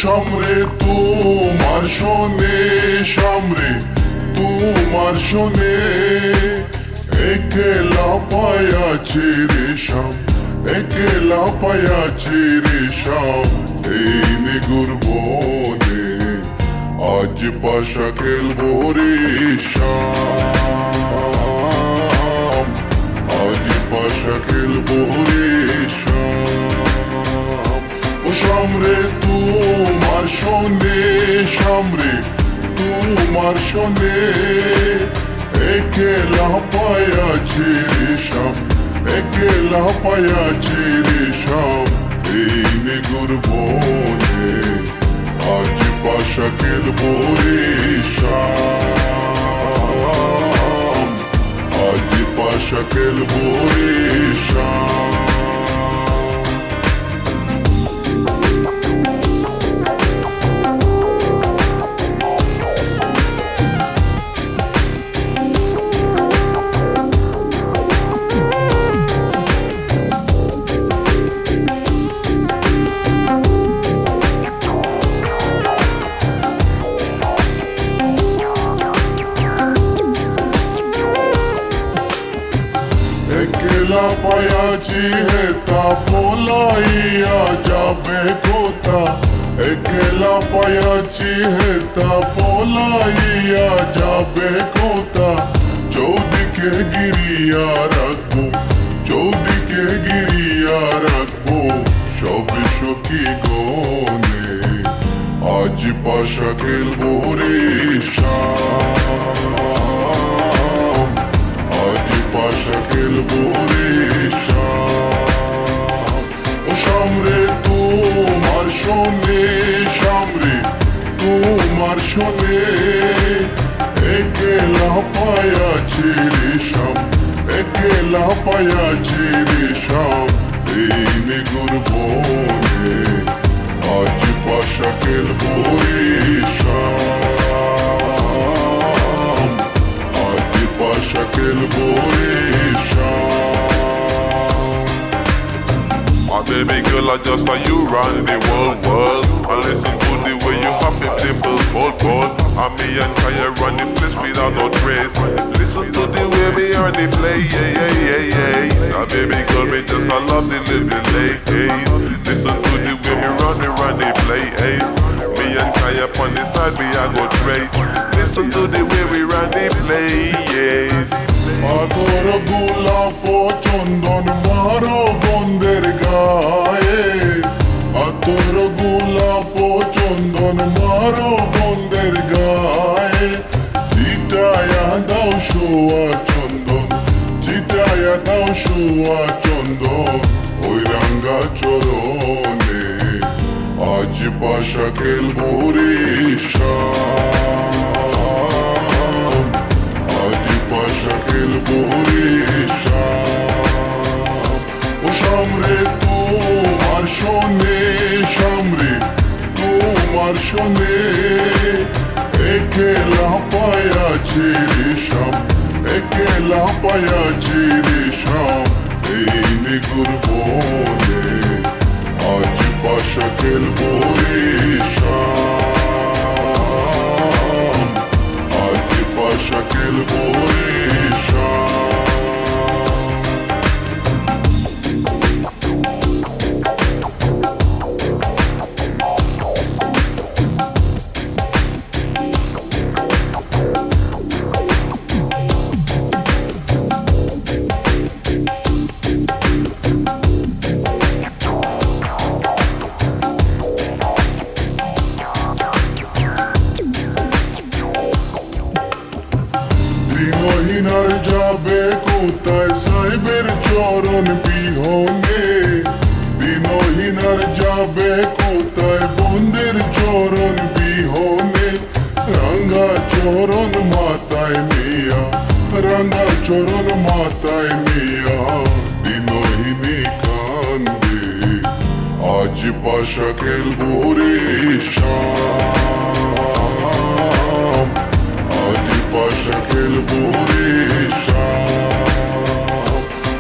সামরে তোমার শোনে, সামরে তোমার শোনে, একলা পায়াছে রে শাম, একলা পায়াছে রে শাম, এই নিগুর বনে আজ পাশা খেলবো রে শাম, আজ পাশা খেলবো রে শাম। ও সামরে তোমার শোনে, সামরে তোমার শোনে, একলা পায়াছে রে শাম, একলা পায়াছে রে শাম, এই নিগুর বনে আজ পাশা খেলবো রে শাম, আজ পাশা খেলবো রে শাম। একলা পায়াছি হেতা পলাইয়া যাবে কোথা, একলা পায়াছি হেতা পলাইয়া যাবে কোথা, চৌদিকে গিরিয়া রাখবো, চৌদিকে গিরিয়া রাখবো সবে সখী গনে আজ পাশা খেলবো রে শাম, আজ পাশা খেলবো রে শাম। ও সামরে তোমার শোনে, সামরে তোমার শোনে, একলা পায়াছে রে শাম, একলা পায়াছে রে শাম, এই নিগুর বনে আজ পাশা খেলবো রে শাম, আজ পাশা খেলবো রে শাম। My baby girl, I just saw you round the world. I listen to the way you hopping dimples, bold. And me and Kaya run the place without no trace. Listen to the way me on the play, yeah. My baby girl, me just I love the living ladies. Listen to the way me run the play, ace. Me and Kaya on the side, me I go trace. Listen to the way we run the play, yes. আতর গোলাপ চন্দন মারো বন্দের গায়ে, আতর গোলাপ চন্দন মারো বন্দের গায়ে, চিটায়া দাও সোয়া চন্দন, চিটায়া দাও সোয়া চন্দন ওই রাঙ্গা চরণে আজ পাশা খেলবো রে শাম, আজ পাশা খেলবো রে শাম। ও সামরে তোমার শোনে, সামরে তোমার শোনে, একলা পায়াছে রে শাম, একলা পায়াছে রে শাম, এই নিগুর বনে আজ পাশা খেলবো রে শাম, আজ পাশা খেলবো রে শাম। দিনহীনার যাবে কোথায় সাহেবের চরণ বিহনে, দিনহীনার যাবে কোথায় বন্দের চরণ বিহনে, রাঙ্গা চরণ মাতায় নিয়া, রাঙ্গা চরণ মাতায় নিয়া দিনহীনী কান্দে আজ পাশা খেলবো রে শাম, আজ পাশা খেলবো রে শাম।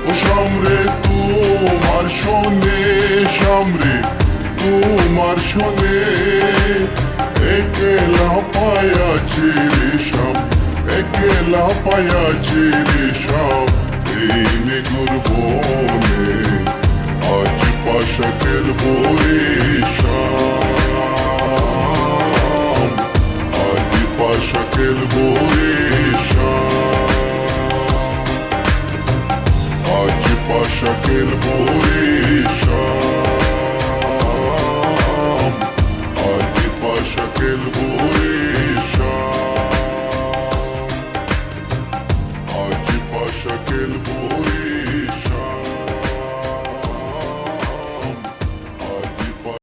ও সামরে তোমার শোনে, সামরে তোমার শোনে, একলা পায়াছি রেশম একলা পায়াছি রেশম এই নিগুর বনে আজ পাশা খেলবো রেশম আজ পাশা খেলবো রেশম আজ পাশা খেলবো